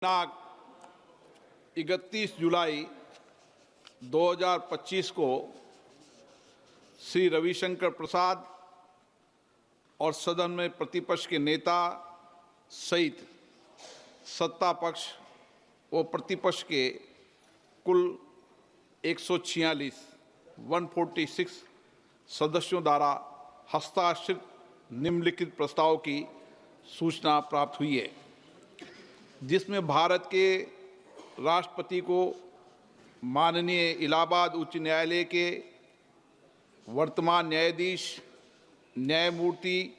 दिनांक 31 जुलाई 2025 को श्री रविशंकर प्रसाद और सदन में प्रतिपक्ष के नेता सहित सत्ता पक्ष व प्रतिपक्ष के कुल 146 सदस्यों द्वारा हस्ताक्षरित निम्नलिखित प्रस्ताव की सूचना प्राप्त हुई है, जिसमें भारत के राष्ट्रपति को माननीय इलाहाबाद उच्च न्यायालय के वर्तमान न्यायाधीश न्यायमूर्ति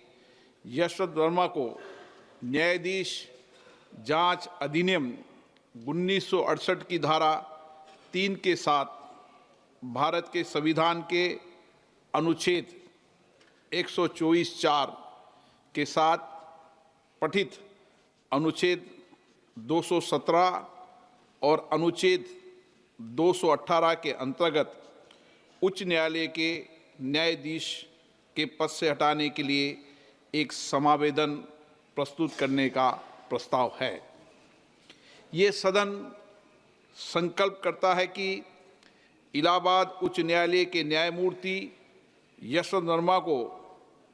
यशवंत वर्मा को न्यायाधीश जांच अधिनियम 1968 की धारा 3 के साथ भारत के संविधान के अनुच्छेद 124(4) के साथ पठित अनुच्छेद 217 और अनुच्छेद 218 के अंतर्गत उच्च न्यायालय के न्यायाधीश के पद से हटाने के लिए एक समावेदन प्रस्तुत करने का प्रस्ताव है। ये सदन संकल्प करता है कि इलाहाबाद उच्च न्यायालय के न्यायमूर्ति यशवंत वर्मा को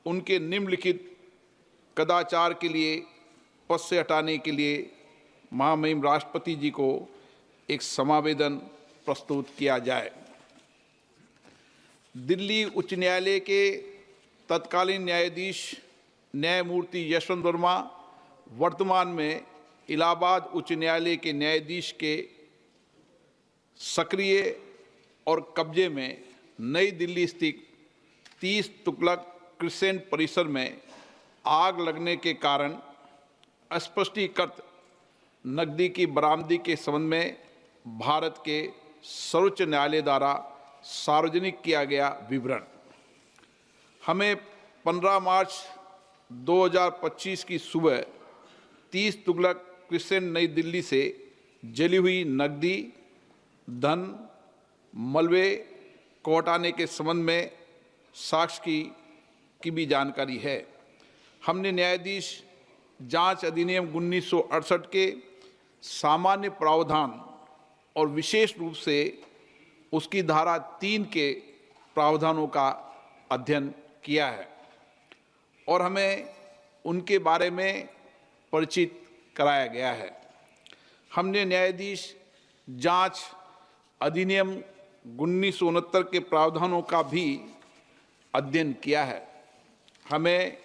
उनके निम्नलिखित कदाचार के लिए पद से हटाने के लिए महामहिम राष्ट्रपति जी को एक समावेदन प्रस्तुत किया जाए। दिल्ली उच्च न्यायालय के तत्कालीन न्यायाधीश न्यायमूर्ति यशवंत वर्मा वर्तमान में इलाहाबाद उच्च न्यायालय के न्यायाधीश के सक्रिय और कब्जे में नई दिल्ली स्थित 30 तुगलक क्रिसेंट परिसर में आग लगने के कारण अस्पष्टीकृत नकदी की बरामदगी के संबंध में भारत के सर्वोच्च न्यायालय द्वारा सार्वजनिक किया गया विवरण हमें 15 मार्च 2025 की सुबह 30 तुगलक क्रिसेंट नई दिल्ली से जली हुई नकदी धन मलबे को हटाने के संबंध में साक्ष्य की भी जानकारी है। हमने न्यायाधीश जांच अधिनियम 1968 के सामान्य प्रावधान और विशेष रूप से उसकी धारा 3 के प्रावधानों का अध्ययन किया है और हमें उनके बारे में परिचित कराया गया है। हमने न्यायाधीश जांच अधिनियम 1969 के प्रावधानों का भी अध्ययन किया है। हमें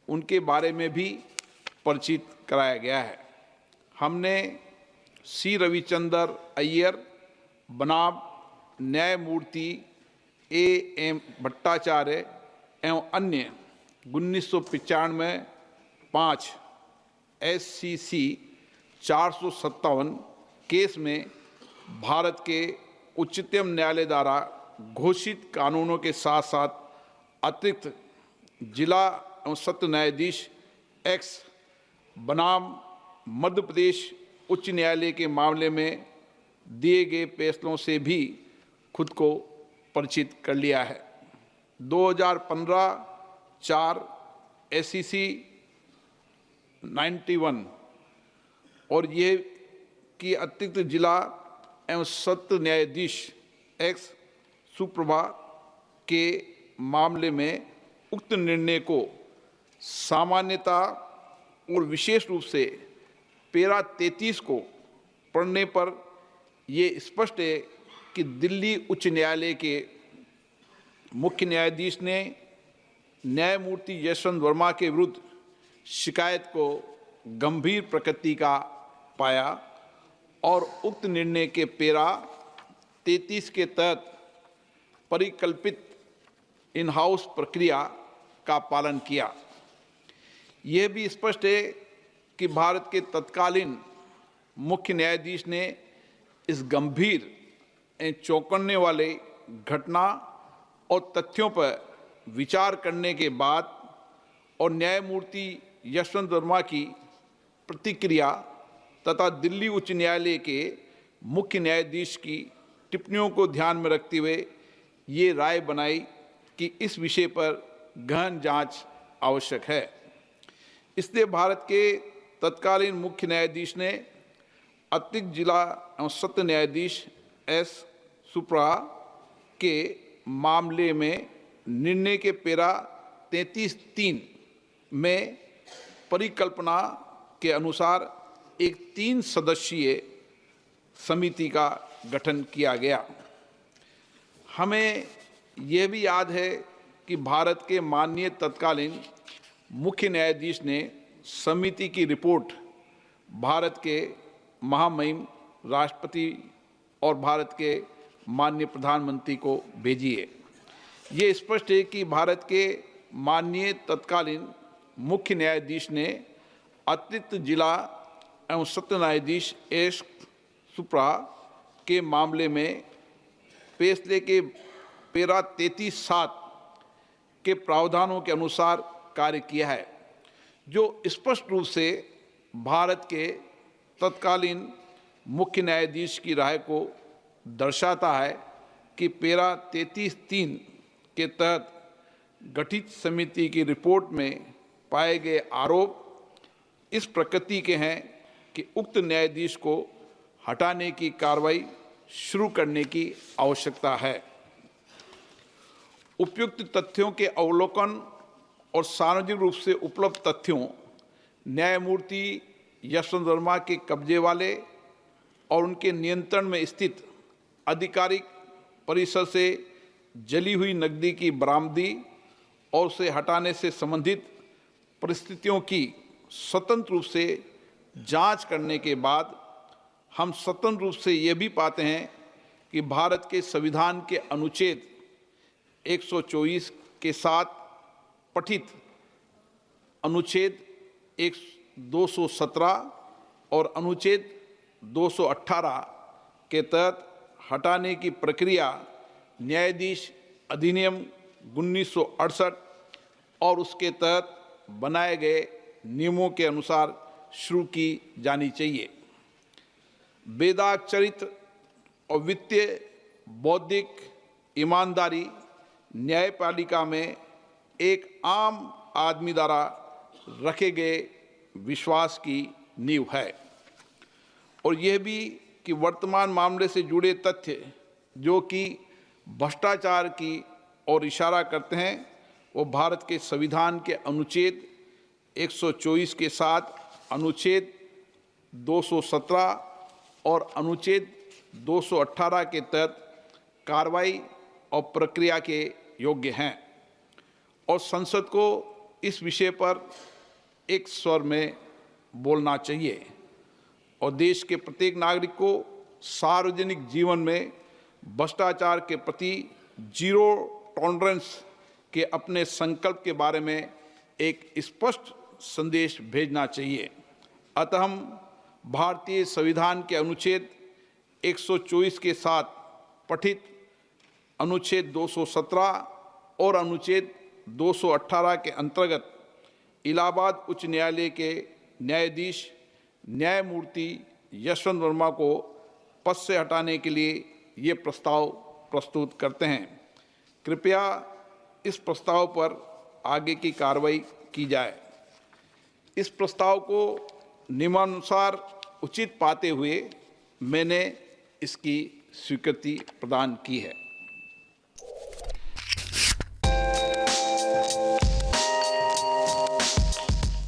उनके बारे में भी परिचित कराया गया है। हमने सी रविचंद्र अय्यर बनाम न्यायमूर्ति A.M. भट्टाचार्य एवं अन्य 1995 5 SCC 457 केस में भारत के उच्चतम न्यायालय द्वारा घोषित कानूनों के साथ साथ अतिरिक्त जिला एवं सत्र न्यायाधीश एक्स बनाम मध्य प्रदेश उच्च न्यायालय के मामले में दिए गए फैसलों से भी खुद को परिचित कर लिया है। 2015 4 SCC 91 और ये कि अतिरिक्त जिला एवं सत्र न्यायाधीश एक्स सुप्रभा के मामले में उक्त निर्णय को सामान्यता और विशेष रूप से पैरा 33 को पढ़ने पर ये स्पष्ट है कि दिल्ली उच्च न्यायालय के मुख्य न्यायाधीश ने न्यायमूर्ति यशवंत वर्मा के विरुद्ध शिकायत को गंभीर प्रकृति का पाया और उक्त निर्णय के पैरा 33 के तहत परिकल्पित इन हाउस प्रक्रिया का पालन किया। यह भी स्पष्ट है कि भारत के तत्कालीन मुख्य न्यायाधीश ने इस गंभीर एवं चौंकाने वाले घटना और तथ्यों पर विचार करने के बाद और न्यायमूर्ति यशवंत वर्मा की प्रतिक्रिया तथा दिल्ली उच्च न्यायालय के मुख्य न्यायाधीश की टिप्पणियों को ध्यान में रखते हुए ये राय बनाई कि इस विषय पर गहन जांच आवश्यक है। इसलिए भारत के तत्कालीन मुख्य न्यायाधीश ने अतिरिक्त जिला एवं सत्र न्यायाधीश एस सुप्रा के मामले में निर्णय के पेरा 33(3) में परिकल्पना के अनुसार एक 3 सदस्यीय समिति का गठन किया गया। हमें यह भी याद है कि भारत के माननीय तत्कालीन मुख्य न्यायाधीश ने समिति की रिपोर्ट भारत के महामहिम राष्ट्रपति और भारत के माननीय प्रधानमंत्री को भेजी है। ये स्पष्ट है कि भारत के माननीय तत्कालीन मुख्य न्यायाधीश ने अतिरिक्त जिला एवं सत्र न्यायाधीश एस सुप्रा के मामले में फैसले के पेरा 33(7) के प्रावधानों के अनुसार कार्य किया है, जो स्पष्ट रूप से भारत के तत्कालीन मुख्य न्यायाधीश की राय को दर्शाता है कि पेरा 33(3) के तहत गठित समिति की रिपोर्ट में पाए गए आरोप इस प्रकृति के हैं कि उक्त न्यायाधीश को हटाने की कार्रवाई शुरू करने की आवश्यकता है। उपयुक्त तथ्यों के अवलोकन और सार्वजनिक रूप से उपलब्ध तथ्यों, न्यायमूर्ति यशवंत वर्मा के कब्जे वाले और उनके नियंत्रण में स्थित आधिकारिक परिसर से जली हुई नकदी की बरामदी और उसे हटाने से संबंधित परिस्थितियों की स्वतंत्र रूप से जांच करने के बाद हम स्वतंत्र रूप से ये भी पाते हैं कि भारत के संविधान के अनुच्छेद 124 के साथ पठित अनुच्छेद 217 और अनुच्छेद 218 के तहत हटाने की प्रक्रिया न्यायाधीश अधिनियम 1968 और उसके तहत बनाए गए नियमों के अनुसार शुरू की जानी चाहिए। वेदाक चरित्र और वित्तीय बौद्धिक ईमानदारी न्यायपालिका में एक आम आदमी द्वारा रखे गए विश्वास की नींव है और यह भी कि वर्तमान मामले से जुड़े तथ्य जो कि भ्रष्टाचार की ओर इशारा करते हैं वो भारत के संविधान के अनुच्छेद 124 के साथ अनुच्छेद 217 और अनुच्छेद 218 के तहत कार्रवाई और प्रक्रिया के योग्य हैं और संसद को इस विषय पर एक स्वर में बोलना चाहिए और देश के प्रत्येक नागरिक को सार्वजनिक जीवन में भ्रष्टाचार के प्रति जीरो टॉलरेंस के अपने संकल्प के बारे में एक स्पष्ट संदेश भेजना चाहिए। अतः हम भारतीय संविधान के अनुच्छेद 124 के साथ पठित अनुच्छेद 217 और अनुच्छेद 218 के अंतर्गत इलाहाबाद उच्च न्यायालय के न्यायाधीश न्यायमूर्ति यशवंत वर्मा को पद से हटाने के लिए ये प्रस्ताव प्रस्तुत करते हैं। कृपया इस प्रस्ताव पर आगे की कार्रवाई की जाए। इस प्रस्ताव को नियमानुसार उचित पाते हुए मैंने इसकी स्वीकृति प्रदान की है।